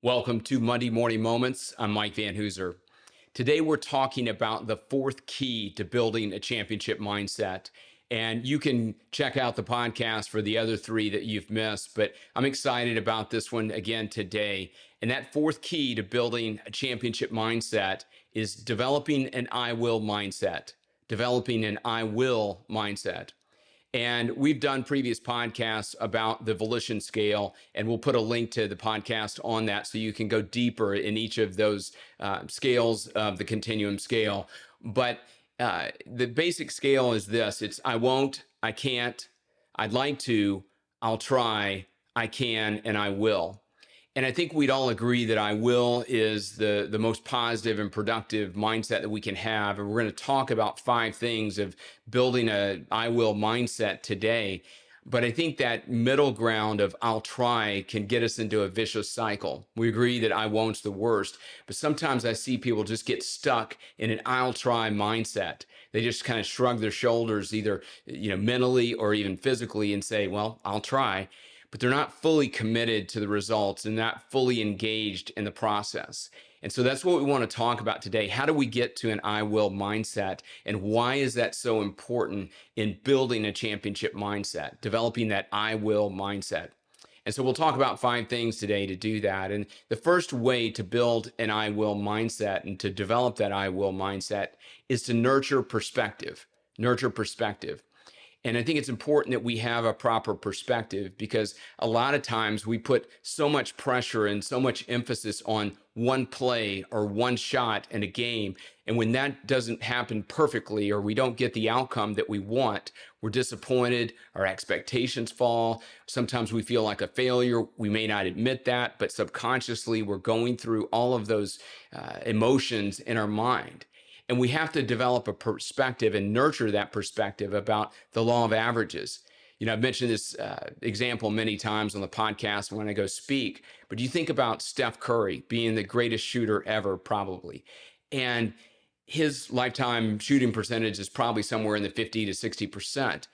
Welcome to Monday Morning Moments. I'm Mike Van Hoozer. Today we're talking about the fourth key to building a championship mindset. And you can check out the podcast for the other three that you've missed, but I'm excited about this one again today. And that fourth key to building a championship mindset is developing an I will mindset. Developing an I will mindset. And we've done previous podcasts about the Volition Scale, and we'll put a link to the podcast on that so you can go deeper in each of those scales of the continuum scale. But the basic scale is this: it's I won't, I can't, I'd like to, I'll try, I can, and I will. And I think we'd all agree that I will is the most positive and productive mindset that we can have. And we're going to talk about 5 things of building a I will mindset today. But I think that middle ground of I'll try can get us into a vicious cycle. We agree that I won't's the worst, but sometimes I see people just get stuck in an I'll try mindset. They just kind of shrug their shoulders, either mentally or even physically, and say, well, I'll try, but they're not fully committed to the results and not fully engaged in the process. And so that's what we want to talk about today. How do we get to an I will mindset, and why is that so important in building a championship mindset, developing that I will mindset? And so we'll talk about 5 things today to do that. And the first way to build an I will mindset and to develop that I will mindset is to nurture perspective. Nurture perspective. And I think it's important that we have a proper perspective, because a lot of times we put so much pressure and so much emphasis on one play or one shot in a game. And when that doesn't happen perfectly, or we don't get the outcome that we want, we're disappointed, our expectations fall. Sometimes we feel like a failure. We may not admit that, but subconsciously we're going through all of those emotions in our mind. And we have to develop a perspective and nurture that perspective about the law of averages. I've mentioned this example many times on the podcast when I go speak, but you think about Steph Curry being the greatest shooter ever, probably. And his lifetime shooting percentage is probably somewhere in the 50 to 60%.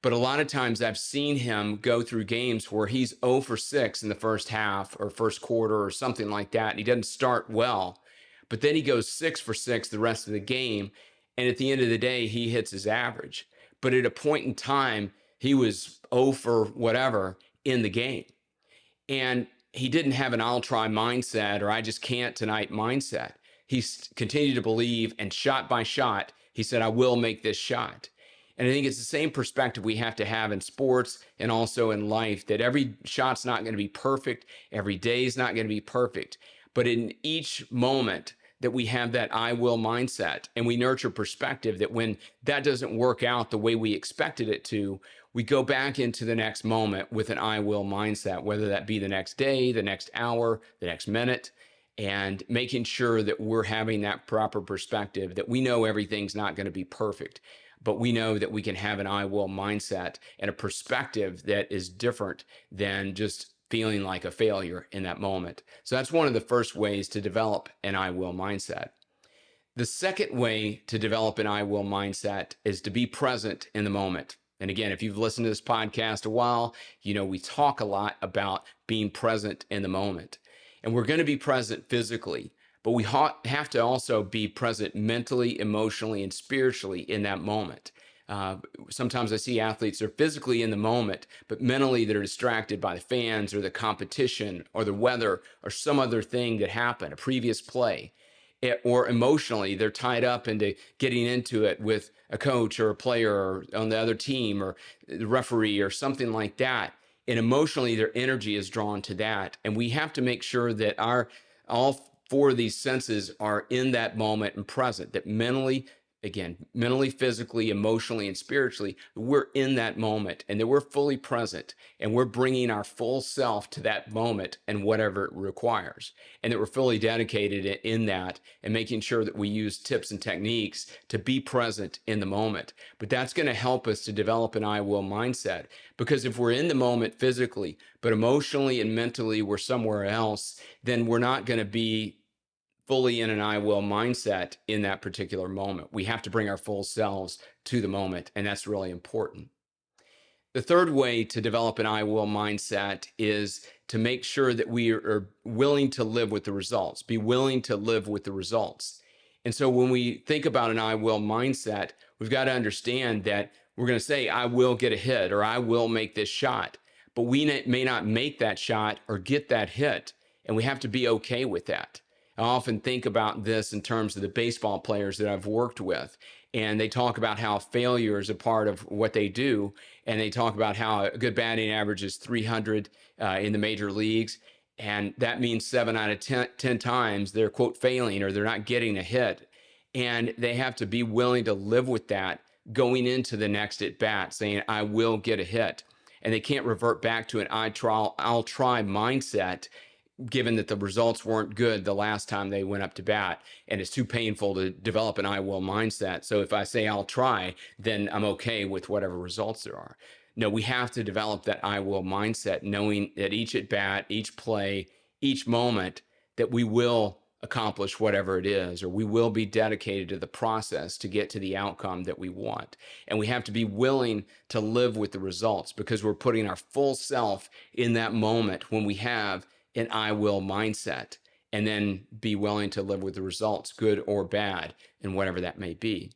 But a lot of times I've seen him go through games where he's 0 for 6 in the first half or first quarter or something like that, and he doesn't start well. But then he goes 6 for 6 the rest of the game. And at the end of the day, he hits his average. But at a point in time, he was 0 for whatever in the game. And he didn't have an I'll try mindset or I just can't tonight mindset. He continued to believe, and shot by shot, he said, I will make this shot. And I think it's the same perspective we have to have in sports and also in life, that every shot's not going to be perfect. Every day is not going to be perfect. But in each moment that we have that I will mindset, and we nurture perspective, that when that doesn't work out the way we expected it to, we go back into the next moment with an I will mindset, whether that be the next day, the next hour, the next minute, and making sure that we're having that proper perspective, that we know everything's not going to be perfect, but we know that we can have an I will mindset and a perspective that is different than just feeling like a failure in that moment. So that's one of the first ways to develop an I will mindset. The second way to develop an I will mindset is to be present in the moment. And again, if you've listened to this podcast a while, we talk a lot about being present in the moment. And we're going to be present physically, but we have to also be present mentally, emotionally, and spiritually in that moment. Sometimes I see athletes are physically in the moment, but mentally they're distracted by the fans or the competition or the weather or some other thing that happened, a previous play. Or emotionally, they're tied up into getting into it with a coach or a player or on the other team or the referee or something like that. And emotionally, their energy is drawn to that. And we have to make sure that all 4 of these senses are in that moment and present, that mentally, physically, emotionally, and spiritually, we're in that moment, and that we're fully present, and we're bringing our full self to that moment and whatever it requires, and that we're fully dedicated in that, and making sure that we use tips and techniques to be present in the moment. But that's going to help us to develop an I will mindset, because if we're in the moment physically, but emotionally and mentally we're somewhere else, then we're not going to be fully in an I will mindset in that particular moment. We have to bring our full selves to the moment, and that's really important. The third way to develop an I will mindset is to make sure that we are willing to live with the results, be willing to live with the results. And so when we think about an I will mindset, we've got to understand that we're going to say, I will get a hit or I will make this shot, but we may not make that shot or get that hit. And we have to be okay with that. I often think about this in terms of the baseball players that I've worked with. And they talk about how failure is a part of what they do. And they talk about how a good batting average is 300 in the major leagues. And that means 7 out of 10 times they're, quote, failing or they're not getting a hit. And they have to be willing to live with that going into the next at bat, saying, I will get a hit. And they can't revert back to an I'll try mindset, given that the results weren't good the last time they went up to bat, and it's too painful to develop an I will mindset. So if I say I'll try, then I'm okay with whatever results there are. No, we have to develop that I will mindset, knowing that each at bat, each play, each moment, that we will accomplish whatever it is, or we will be dedicated to the process to get to the outcome that we want. And we have to be willing to live with the results, because we're putting our full self in that moment when we have an I will mindset, and then be willing to live with the results, good or bad, and whatever that may be.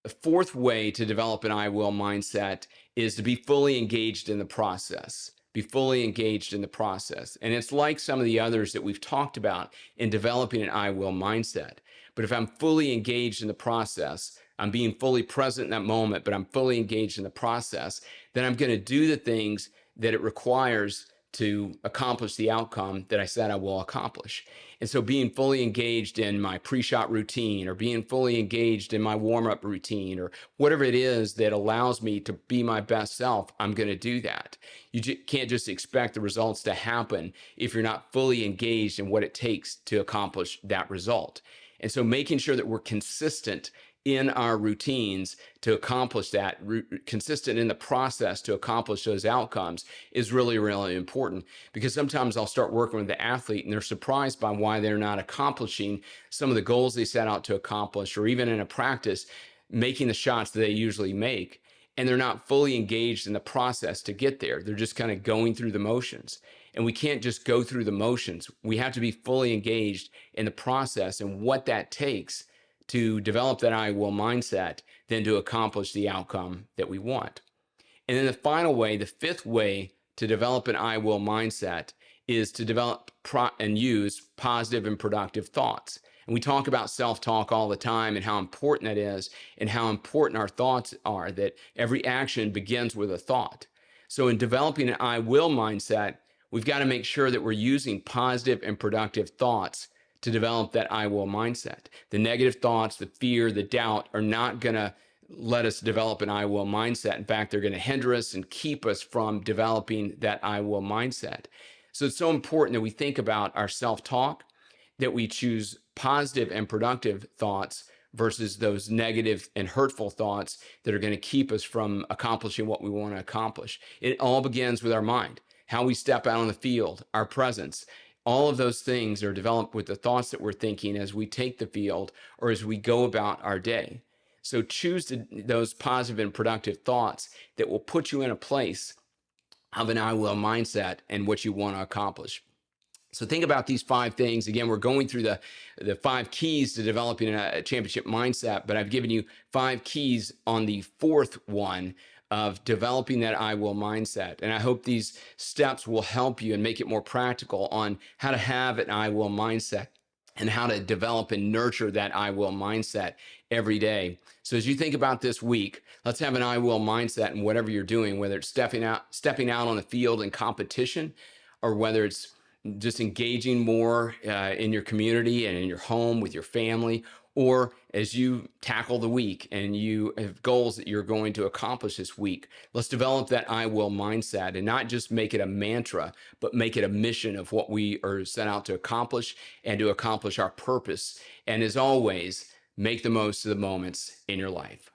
The fourth way to develop an I will mindset is to be fully engaged in the process. Be fully engaged in the process. And it's like some of the others that we've talked about in developing an I will mindset. But if I'm fully engaged in the process, I'm being fully present in that moment, but I'm fully engaged in the process, then I'm going to do the things that it requires to accomplish the outcome that I said I will accomplish. And so being fully engaged in my pre-shot routine, or being fully engaged in my warm-up routine, or whatever it is that allows me to be my best self, I'm going to do that. You can't just expect the results to happen if you're not fully engaged in what it takes to accomplish that result. And so making sure that we're consistent in our routines to accomplish that, consistent in the process to accomplish those outcomes, is really, really important. Because sometimes I'll start working with the athlete and they're surprised by why they're not accomplishing some of the goals they set out to accomplish, or even in a practice, making the shots that they usually make. And they're not fully engaged in the process to get there. They're just kind of going through the motions. And we can't just go through the motions. We have to be fully engaged in the process and what that takes to develop that I will mindset, then to accomplish the outcome that we want. And then the final way, the fifth way to develop an I will mindset, is to develop and use positive and productive thoughts. And we talk about self-talk all the time and how important that is, and how important our thoughts are, that every action begins with a thought. So in developing an I will mindset, we've got to make sure that we're using positive and productive thoughts to develop that I will mindset. The negative thoughts, the fear, the doubt are not going to let us develop an I will mindset. In fact, they're going to hinder us and keep us from developing that I will mindset. So it's so important that we think about our self-talk, that we choose positive and productive thoughts versus those negative and hurtful thoughts that are going to keep us from accomplishing what we want to accomplish. It all begins with our mind, how we step out on the field, our presence. All of those things are developed with the thoughts that we're thinking as we take the field or as we go about our day. So choose those positive and productive thoughts that will put you in a place of an I will mindset and what you want to accomplish. So think about these 5 things. Again, we're going through the 5 keys to developing a championship mindset, but I've given you 5 keys on the 4th one of developing that I will mindset. And I hope these steps will help you and make it more practical on how to have an I will mindset and how to develop and nurture that I will mindset every day. So as you think about this week, let's have an I will mindset in whatever you're doing, whether it's stepping out on the field in competition, or whether it's just engaging more in your community and in your home with your family, or as you tackle the week and you have goals that you're going to accomplish this week. Let's develop that I will mindset and not just make it a mantra, but make it a mission of what we are set out to accomplish and to accomplish our purpose. And as always, make the most of the moments in your life.